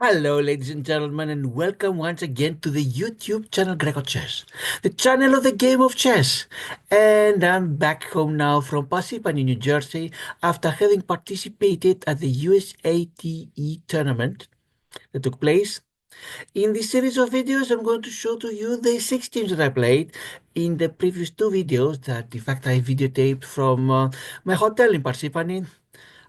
Hello, ladies and gentlemen, and welcome once again to the YouTube channel grecochess, the channel of the game of chess. And I'm back home now from Parsippany, New Jersey, after having participated at the USATE tournament that took place. In this series of videos, I'm going to show to you the 6 teams that I played in the previous two videos that, in fact, I videotaped from my hotel in Parsippany.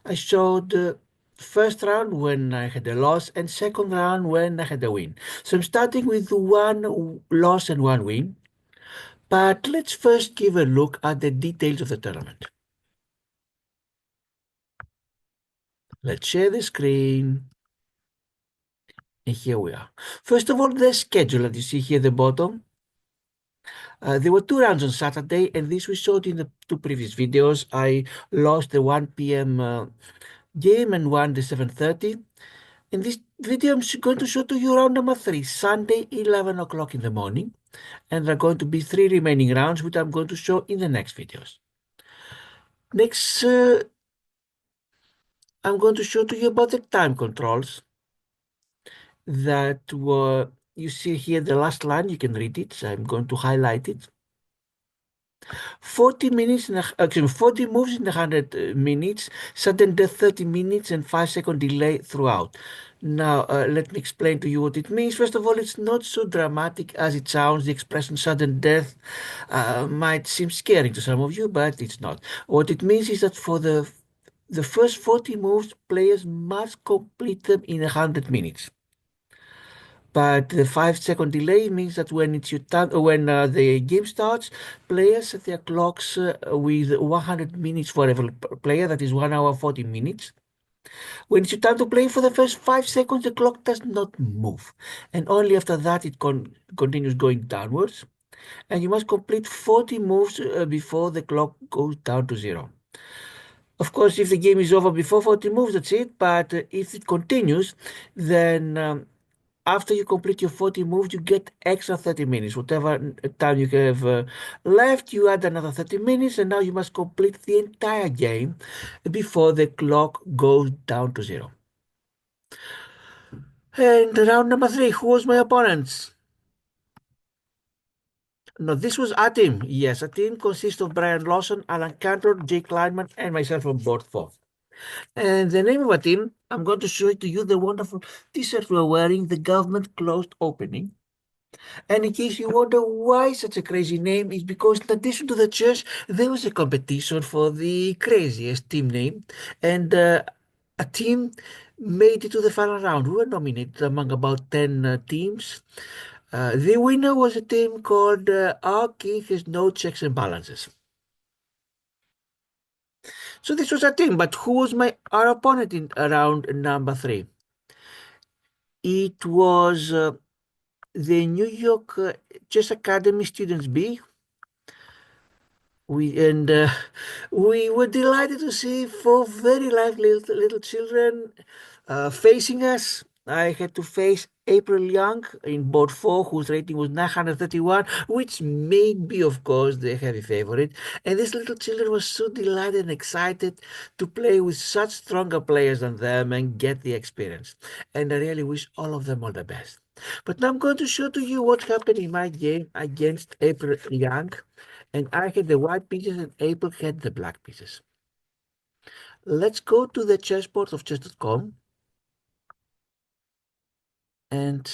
I showed first round when I had a loss and second round when I had a win. So I'm starting with one loss and one win. But let's first give a look at the details of the tournament. Let's share the screen. And here we are. First of all, the schedule that you see here at the bottom. There were two rounds on Saturday, and this we showed in the two previous videos. I lost the 1 p.m. Game and won the 7:30. In this video, I'm going to show to you round number 3, Sunday, 11 o'clock in the morning. And there are going to be 3 remaining rounds, which I'm going to show in the next videos. Next, I'm going to show to you about the time controls that were, you see here the last line, you can read it, so I'm going to highlight it. 40 minutes, actually 40 moves in 100 minutes, sudden death 30 minutes and 5-second delay throughout. Now, let me explain to you what it means. First of all, it's not so dramatic as it sounds. The expression sudden death might seem scary to some of you, but it's not. What it means is that for the first 40 moves, players must complete them in 100 minutes. But the 5-second delay means that when it's your time, when the game starts, players set their clocks with 100 minutes for every player. That is 1 hour 40 minutes. When it's your time to play for the first 5 seconds, the clock does not move, and only after that it continues going downwards. And you must complete 40 moves before the clock goes down to 0. Of course, if the game is over before 40 moves, that's it. But if it continues, then after you complete your 40 moves, you get extra 30 minutes. Whatever time you have left, you add another 30 minutes, and now you must complete the entire game before the clock goes down to 0. And round number 3, who was my opponents? No, this was a team. Yes, a team consists of Brian Lawson, Alan Cantor, Jake Kleinman, and myself on board 4. And the name of a team, I'm going to show it to you, the wonderful t-shirt we're wearing, the Gov't Closed Opening. And in case you wonder why such a crazy name, is because in addition to the chess, there was a competition for the craziest team name, and a team made it to the final round. We were nominated among about 10 teams. The winner was a team called Our King Has No Checks and Balances. So this was a team, but who was our opponent in round number 3? It was the New York Chess Academy Students B. We were delighted to see 4 very lively little children facing us. I had to face April Liang in board 4, whose rating was 931, which made me, of course, the heavy favorite. And these little children were so delighted and excited to play with such stronger players than them and get the experience. And I really wish all of them all the best. But now I'm going to show to you what happened in my game against April Liang. And I had the white pieces and April had the black pieces. Let's go to the chessboard of chess.com. And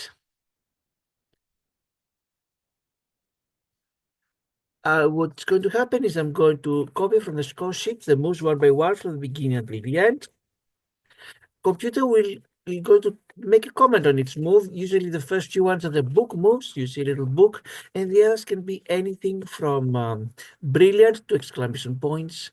what's going to happen is I'm going to copy from the score sheet the moves one by one from the beginning until the end. Computer will go to make a comment on its move. Usually the first few ones are the book moves. You see a little book. And the others can be anything from brilliant to exclamation points.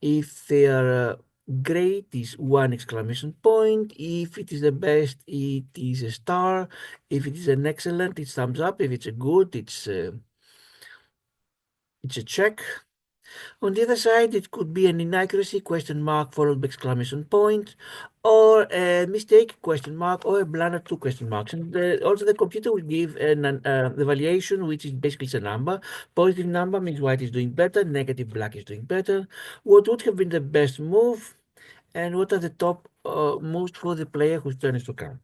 If they are great, is 1 exclamation point. If it is the best, it is a star. If it is an excellent, it's thumbs up. If it's a good, it's a check. On the other side, it could be an inaccuracy, question mark, followed by exclamation point, or a mistake, question mark, or a blunder, 2 question marks. And also the computer will give an evaluation, which is basically a number. Positive number means white is doing better, negative black is doing better. What would have been the best move, and what are the top moves for the player whose turn is to come.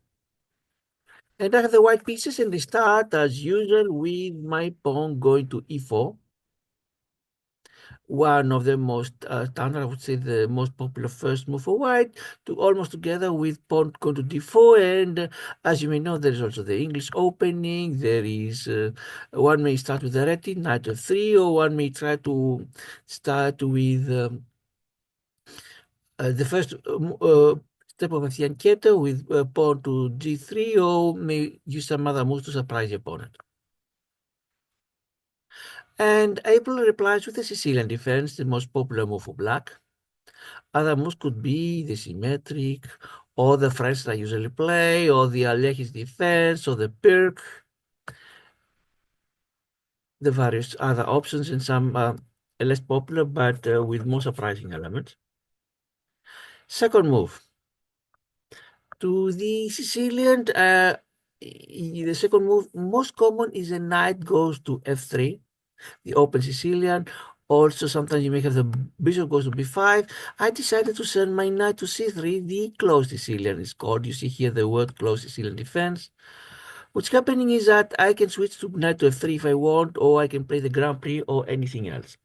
And I have the white pieces, and they start as usual with my pawn going to e4. One of the most standard, I would say the most popular first move for white, to almost together with pawn going to d4. And as you may know, there is also the English opening. There is one may start with the red knight f3, or one may try to start with the first step of a fianchetto with pawn to g3, or may use some other moves to surprise the opponent. And April replies with the Sicilian defense, the most popular move for black. Other moves could be the symmetric, or the French that I usually play, or the Alechis defense, or the Pirk, the various other options, and some less popular but with more surprising elements. Second move. To the Sicilian, the second move, most common is a knight goes to f3, the open Sicilian. Also, sometimes you may have the bishop goes to b5. I decided to send my knight to c3, the closed Sicilian is called. You see here the word closed Sicilian defense. What's happening is that I can switch to knight to f3 if I want, or I can play the Grand Prix or anything else.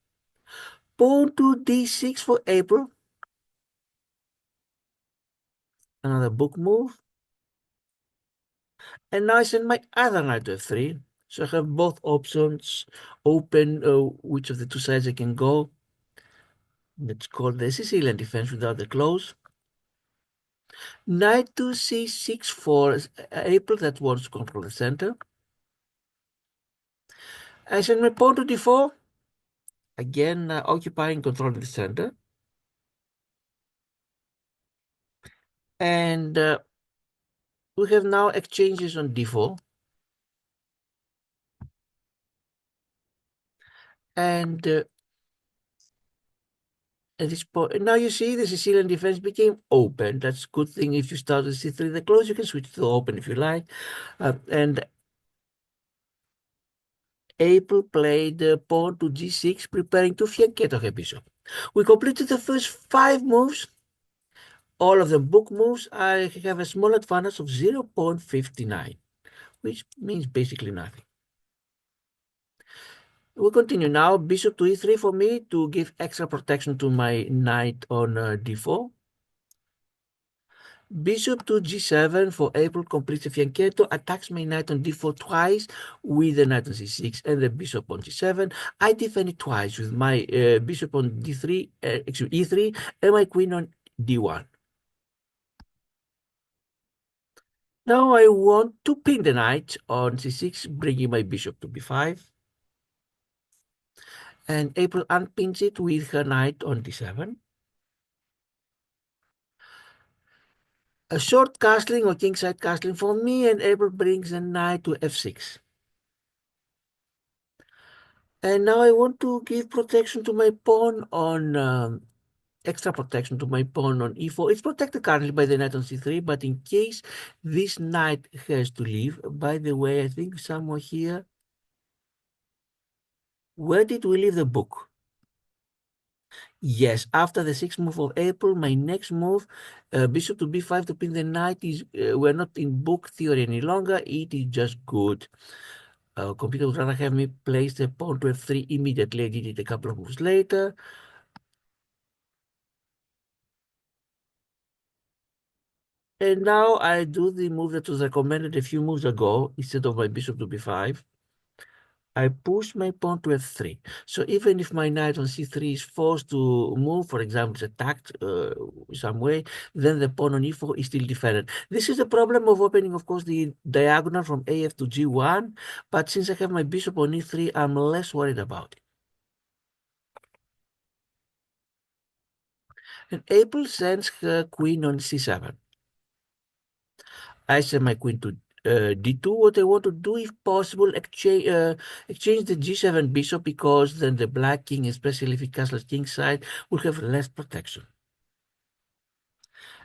Pawn to d6 for April. Another book move. And now I send my other knight to f3. So I have both options open, which of the two sides I can go. Let's call the Sicilian defense without the close. Knight to c6 for April that wants to control the center. I send my pawn to d4. Again, occupying controlling the center. And we have now exchanges on d4. And at this point, now you see the Sicilian defense became open. That's a good thing. If you start with c3 the close, you can switch to the open if you like. And April played pawn to g6, preparing to fianchetto her bishop. We completed the first 5 moves. All of them book moves. I have a small advantage of 0.59, which means basically nothing. We'll continue now. Bishop to e3 for me to give extra protection to my knight on d4. Bishop to g7 for April completes the fianchetto, attacks my knight on d4 twice with the knight on c6 and the bishop on g7. I defend it twice with my bishop on d3, e3, and my queen on d1. Now I want to pin the knight on c6, bringing my bishop to b5. And April unpins it with her knight on d7. A short castling or kingside castling for me, and April brings the knight to f6. And now I want to give protection to my pawn on, extra protection to my pawn on e4. It's protected currently by the knight on c3, but in case this knight has to leave, by the way, I think somewhere here, where did we leave the book? Yes, after the 6th move of April, my next move, bishop to b5 to pin the knight is, we're not in book theory any longer, it is just good. Computer would rather have me place the pawn to f3 immediately. I did it a couple of moves later. And now I do the move that was recommended a few moves ago. Instead of my bishop to b5, I push my pawn to f3. So even if my knight on c3 is forced to move, for example, it's attacked some way, then the pawn on e4 is still defended. This is the problem of opening, of course, the diagonal from af to g1. But since I have my bishop on e3, I'm less worried about it. And April sends her queen on c7. I send my queen to d2. What I want to do, if possible, exchange the g7 bishop, because then the black king, especially if he castles kingside, will have less protection.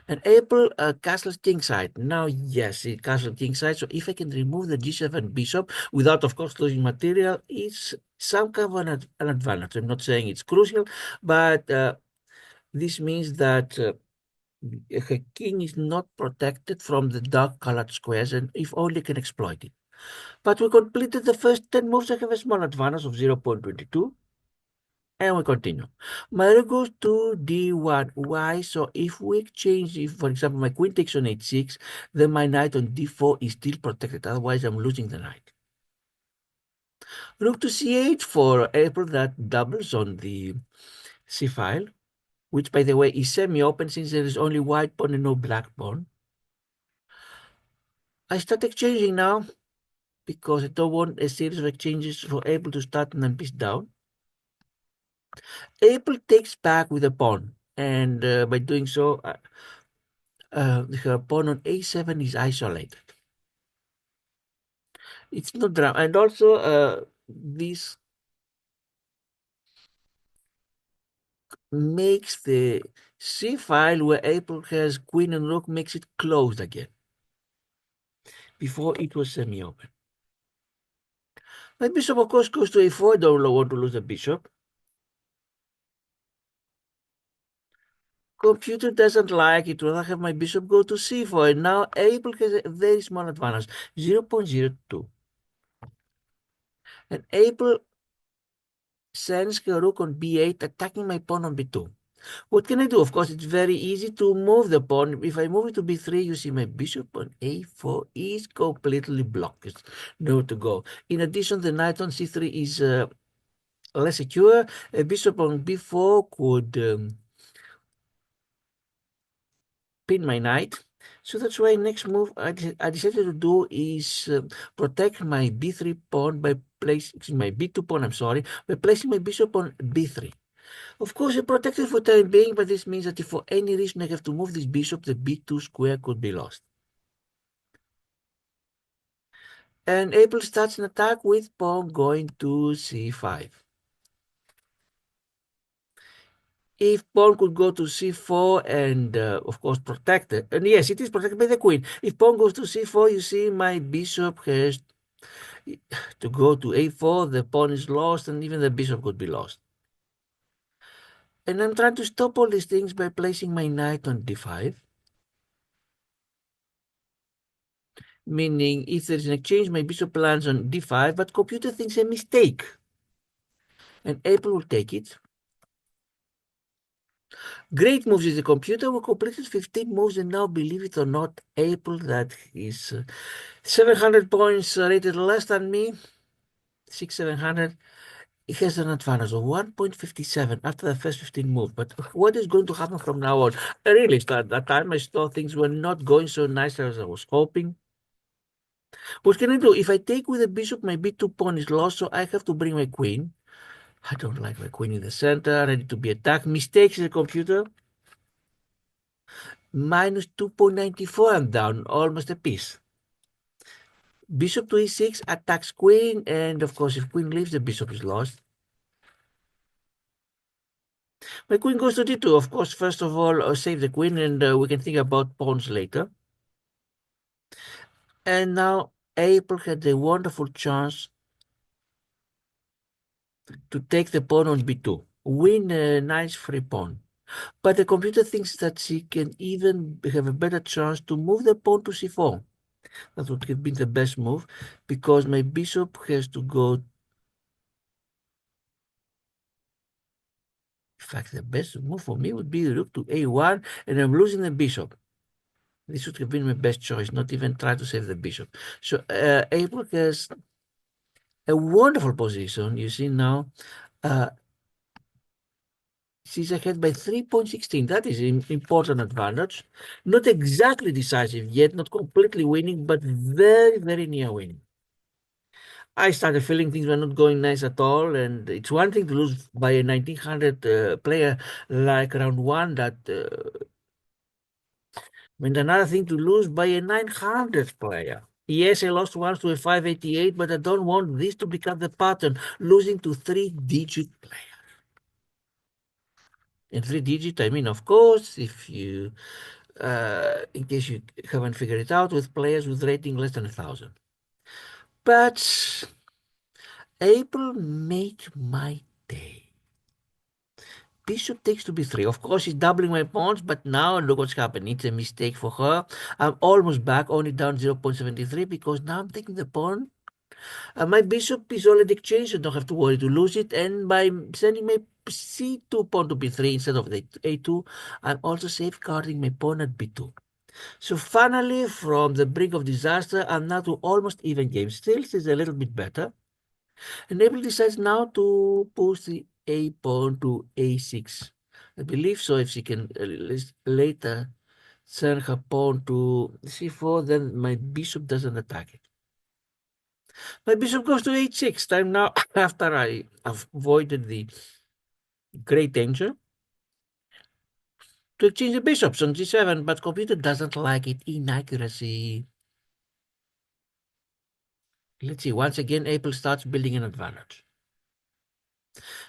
And April castles kingside. Now, yes, he castles kingside. So if I can remove the g7 bishop without, of course, losing material, it's some kind of an advantage. I'm not saying it's crucial, but this means that Her king is not protected from the dark-colored squares, and if only can exploit it. But we completed the first 10 moves. I have a small advantage of 0.22. And we continue. My rook goes to d1. Why? So if we exchange, if for example my queen takes on h6, then my knight on d4 is still protected. Otherwise, I'm losing the knight. Rook to c8 for April, that doubles on the c file, which by the way is semi-open since there is only white pawn and no black pawn. I start exchanging now because I don't want a series of exchanges for April to start and then piece down. April takes back with a pawn, and by doing so, her pawn on a7 is isolated. It's not drama, and also this makes the c file where April has queen and rook makes it closed again. Before it was semi-open. My bishop, of course, goes to a4. I don't want to lose the bishop. Computer doesn't like it when I have my bishop go to c4, and now April has a very small advantage, 0.02. And April sends her rook on b8, attacking my pawn on b2. What can I do? Of course, it's very easy to move the pawn. If I move it to b3, you see my bishop on a4 is completely blocked. It's nowhere to go. In addition, the knight on c3 is less secure. A bishop on b4 could pin my knight. So that's why next move I decided to do is protect my b3 pawn by placing my b2 pawn, I'm sorry, by placing my bishop on b3. Of course, I protected for time being, but this means that if for any reason I have to move this bishop, the b2 square could be lost. And April starts an attack with pawn going to c5. If pawn could go to c4 and, of course, protect it, and yes, it is protected by the queen. If pawn goes to c4, you see my bishop has to go to a4, the pawn is lost, and even the bishop could be lost. And I'm trying to stop all these things by placing my knight on d5. Meaning, if there's an exchange, my bishop lands on d5, but computer thinks a mistake. And April will take it. Great moves is the computer. We completed 15 moves, and now, believe it or not, April, that is 700 points rated less than me, 700, it has an advantage of 1.57 after the first 15 moves. But what is going to happen from now on? I really at that time I thought things were not going so nice as I was hoping. What can I do? If I take with the bishop, my b2 pawn is lost, so I have to bring my queen. I don't like my queen in the center, ready to be attacked. Mistakes in the computer. Minus 2.94, I'm down almost a piece. Bishop to e6 attacks queen, and of course, if queen leaves, the bishop is lost. My queen goes to d2. Of course, first of all, save the queen, and we can think about pawns later. And now April had a wonderful chance to take the pawn on b2, win a nice free pawn. But the computer thinks that she can even have a better chance to move the pawn to c4. That would have been the best move, because my bishop has to go. In fact, the best move for me would be rook to a1, and I'm losing the bishop. This would have been my best choice, not even try to save the bishop. So April has a wonderful position. You see now, she's ahead by 3.16. That is an important advantage. Not exactly decisive yet, not completely winning, but very, very near winning. I started feeling things were not going nice at all, and it's one thing to lose by a 1900 player like round one, that and another thing to lose by a 900 player. Yes, I lost once to a 588, but I don't want this to become the pattern, losing to three-digit players. In three-digit, I mean, of course, if you, in case you haven't figured it out, with players with rating less than 1,000. But April made my day. bishop takes to b3. Of course, she's doubling my pawns, but now look what's happened. It's a mistake for her. I'm almost back, only down 0.73 because now I'm taking the pawn. My bishop is already exchanged, so don't have to worry to lose it. And by sending my c2 pawn to b3 instead of the a2, I'm also safeguarding my pawn at b2. So finally, from the brink of disaster, I'm now to almost even game. Still, is a little bit better. And April decides now to push the a pawn to a6. I believe so. If she can later send her pawn to c4, then my bishop doesn't attack it. My bishop goes to h6. Time now, after I avoided the great danger, to exchange the bishops on g7, but computer doesn't like it. Inaccuracy. Let's see. Once again, April starts building an advantage.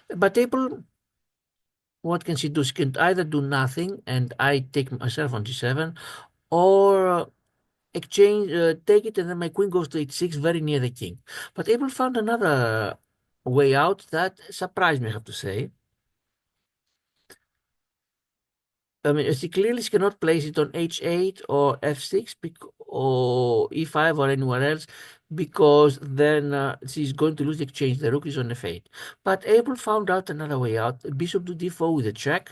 But April, what can she do? She can either do nothing and I take myself on g7, or exchange, take it, and then my queen goes to h6, very near the king. But April found another way out that surprised me, I have to say. I mean, she cannot place it on h8 or f6 or e5 or anywhere else, because then she's going to lose the exchange. The rook is on f8. But April found out another way out. Bishop to d4 with a check.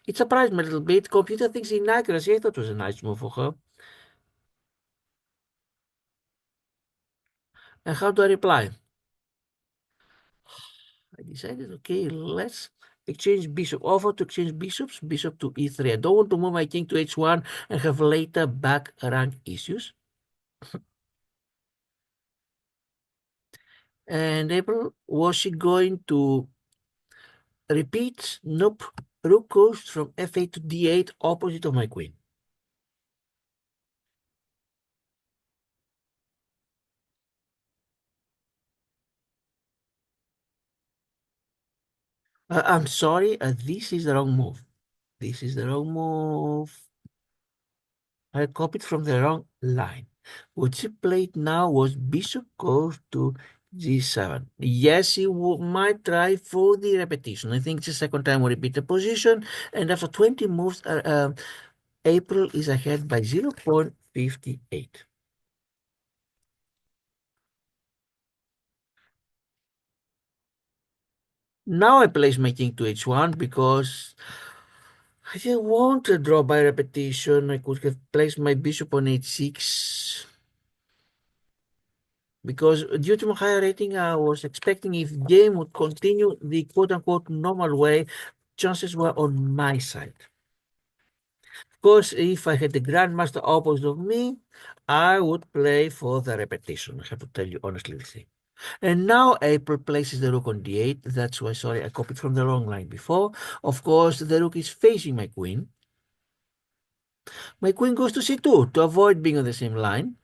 It surprised me a little bit. Computer thinks inaccuracy. I thought it was a nice move for her. And how do I reply? I decided, okay, let's exchange bishop. Offer to exchange bishops. Bishop to e3. I don't want to move my king to h1 and have later back rank issues. And April, was she going to repeat? Nope. Rook goes from f8 to d8, opposite of my queen. I'm sorry, this is the wrong move. This is the wrong move. I copied from the wrong line. What she played now was bishop goes to g7. Yes, he might try for the repetition. I think it's the second time we repeat the position, and after 20 moves, April is ahead by 0.58. Now I place my king to h1 because I didn't want to draw by repetition. I could have placed my bishop on h6. Because due to my higher rating, I was expecting if game would continue the quote-unquote normal way, chances were on my side. Of course, if I had the grandmaster opposite of me, I would play for the repetition. I have to tell you honestly the thing. And now April places the rook on d8. That's why, sorry, I copied from the wrong line before. Of course, the rook is facing my queen. My queen goes to c2 to avoid being on the same line.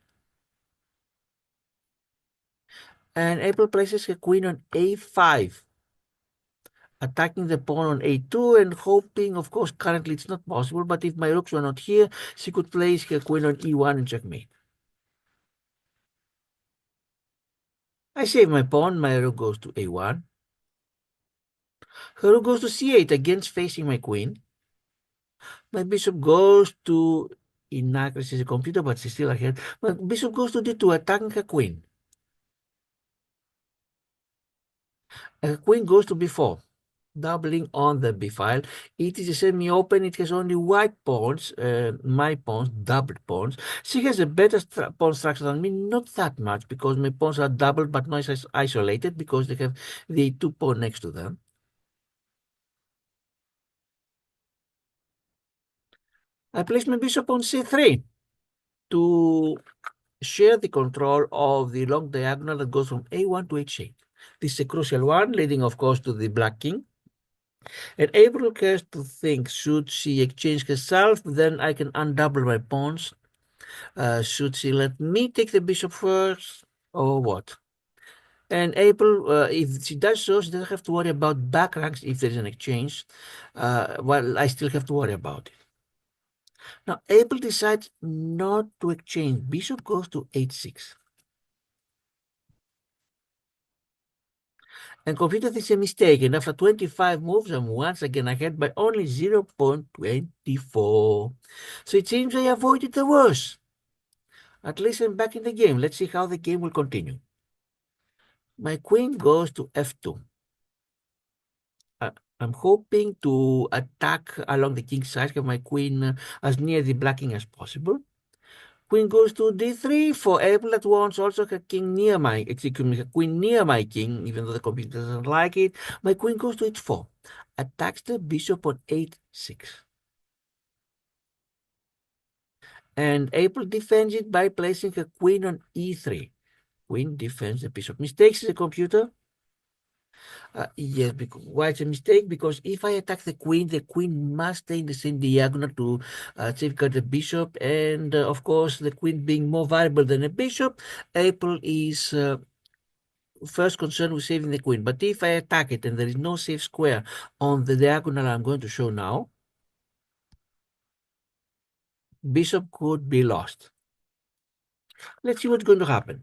And April places her queen on a5. Attacking the pawn on a2 and hoping, of course, currently it's not possible, but if my rooks were not here, she could place her queen on e1 and checkmate. I save my pawn, my rook goes to a1. Her rook goes to c8, against facing my queen. My bishop goes to, inaccuracy is a computer, but she's still ahead. My bishop goes to d2, attacking her queen. Her queen goes to b4. Doubling on the b file. It is a semi-open. It has only white pawns, my pawns, doubled pawns. She has a better pawn structure than me, not that much, because my pawns are doubled but not isolated, because they have the two pawn next to them. I place my bishop on c3 to share the control of the long diagonal that goes from a1 to h8. This is a crucial one, leading, of course, to the black king. And April cares to think, should she exchange herself, then I can undouble my pawns. Should she let me take the bishop first, or what? And April, if she does so, she doesn't have to worry about back ranks if there's an exchange. Well, I still have to worry about it. Now, April decides not to exchange. Bishop goes to h6. And computer thinks a mistake, and after 25 moves, I'm once again ahead by only 0.24. So it seems I avoided the worst. At least I'm back in the game. Let's see how the game will continue. My queen goes to f2. I'm hoping to attack along the king's side, have my queen as near the black king as possible. Queen goes to d3 for April at once. Also her king near my, excuse me, her queen near my king, even though the computer doesn't like it. My queen goes to h4. Attacks the bishop on h6. And April defends it by placing her queen on e3. Queen defends the bishop. Mistakes the computer? Yes, because why it's a mistake? Because if I attack the queen must stay in the same diagonal to safeguard the bishop. And of course, the queen being more valuable than a bishop, April is first concerned with saving the queen. But if I attack it and there is no safe square on the diagonal I'm going to show now, bishop could be lost. Let's see what's going to happen.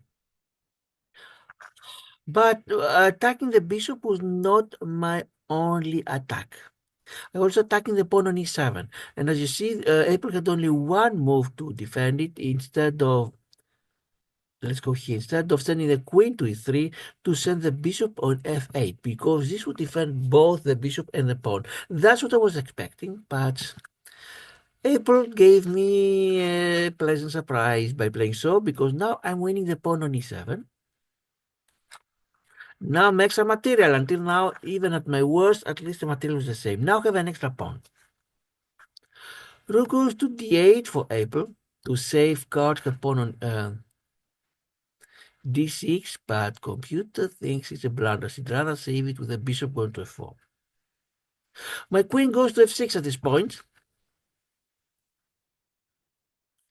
But attacking the bishop was not my only attack. I also attacking the pawn on e7. And as you see, April had only one move to defend it instead of, let's go here, instead of sending the queen to e3 to send the bishop on f8, because this would defend both the bishop and the pawn. That's what I was expecting, but April gave me a pleasant surprise by playing so, because now I'm winning the pawn on e7. Now makes a material. Until now, even at my worst, at least the material is the same. Now I have an extra pawn. Rook goes to d8 for April to safeguard her pawn on d6, but computer thinks it's a blunder. She'd rather save it with the bishop going to f4. My queen goes to f6 at this point.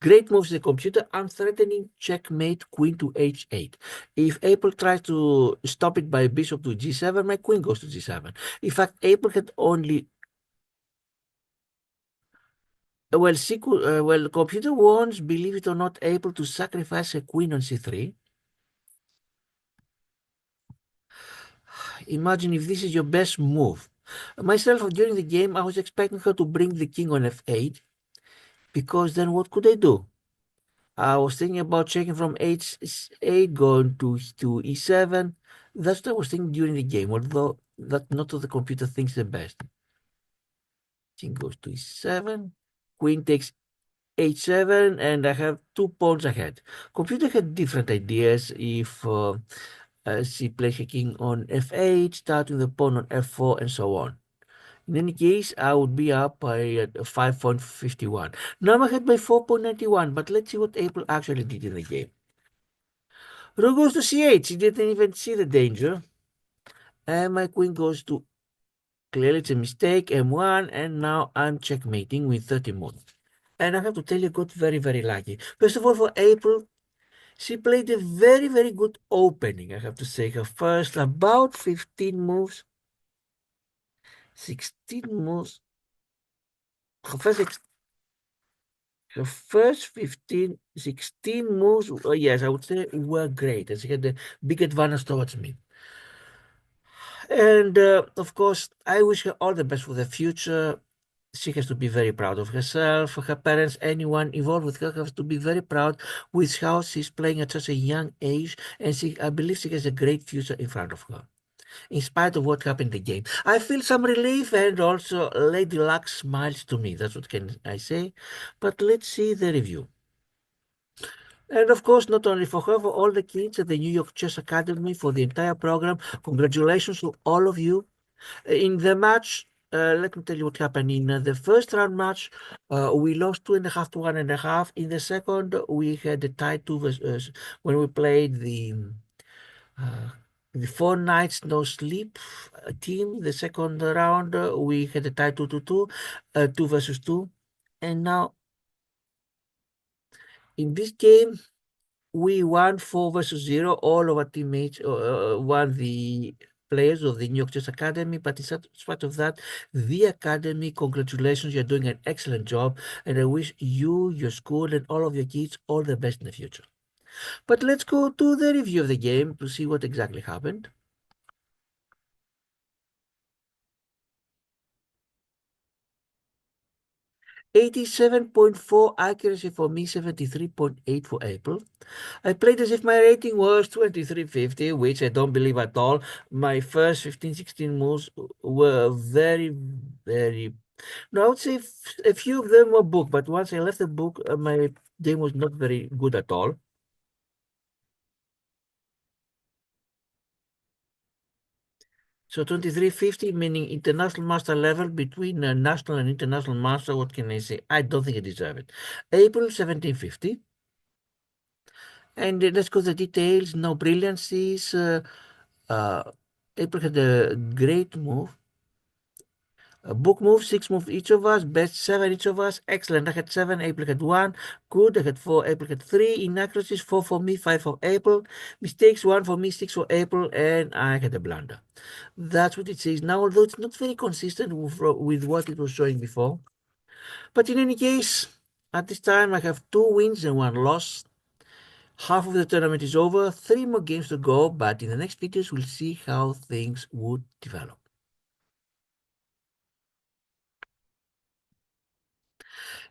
Great moves the computer. I'm threatening checkmate queen to h8. If April tries to stop it by bishop to g7, my queen goes to g7. In fact, April had only... Well, computer wants, believe it or not, able to sacrifice a queen on c3. Imagine if this is your best move. Myself, during the game, I was expecting her to bring the king on f8, because then what could I do? I was thinking about checking from h8 going to e7. That's what I was thinking during the game, although that not what the computer thinks the best. King goes to e7, queen takes h7, and I have 2 pawns ahead. Computer had different ideas. If she plays a king on f8, starting the pawn on f4, and so on. In any case, I would be up by 5.51. Now I'm ahead by 4.91, but let's see what April actually did in the game. Rook goes to c8. She didn't even see the danger. And my queen goes to... Clearly it's a mistake, m1, and now I'm checkmating with 30 moves. And I have to tell you, got very, very lucky. First of all, for April, she played a very, very good opening. I have to say, her first about 15 moves, 16 moves, her first 15, 16 moves, yes, I would say were great. And she had a big advantage towards me. And of course, I wish her all the best for the future. She has to be very proud of herself, her parents, anyone involved with her has to be very proud with how she's playing at such a young age. And I believe she has a great future in front of her, in spite of what happened in the game. I feel some relief, and also Lady Luck smiles to me. That's what can I say. But let's see the review. And of course, not only for her, for all the kids at the New York Chess Academy, for the entire program. Congratulations to all of you. In the match, let me tell you what happened. In the first round match, we lost 2.5 to 1.5. In the second, we had a tie 2 versus, when we played uh, the 4 nights no sleep team. The second round, we had a tie 2 to 2, 2 versus 2. And now, in this game, we won 4 versus 0. All of our teammates won, the players of the New York Chess Academy. But in spite of that, the Academy, congratulations, you're doing an excellent job. And I wish you, your school, and all of your kids all the best in the future. But let's go to the review of the game to see what exactly happened. 87.4 accuracy for me, 73.8 for April. I played as if my rating was 2350, which I don't believe at all. My first 15, 16 moves were very, very. No, I would say a few of them were booked, but once I left the book, my game was not very good at all. So 2350 meaning international master level between national and international master. What can I say? I don't think I deserve it. April 1750. And let's go to the details. No brilliancies. Uh, April had a great move. A book move, six move each of us, best seven each of us. Excellent. I had seven, April had one. Good, I had four, April had three. Inaccuracies, four for me, five for April. Mistakes, one for me, six for April, and I had a blunder. That's what it says now, although it's not very consistent with what it was showing before. But in any case, at this time I have two wins and one loss. Half of the tournament is over, three more games to go, but in the next videos we'll see how things would develop.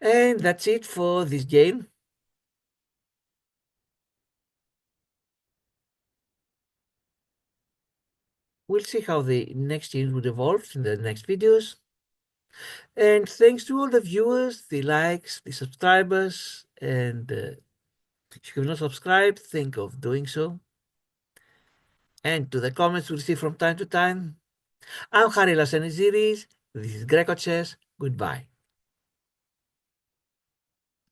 And that's it for this game. We'll see how the next games would evolve in the next videos. And thanks to all the viewers, the likes, the subscribers, and if you have not subscribed, think of doing so. And to the comments we'll see from time to time. I'm Harry Lassaniziris. This is grecochess. Goodbye.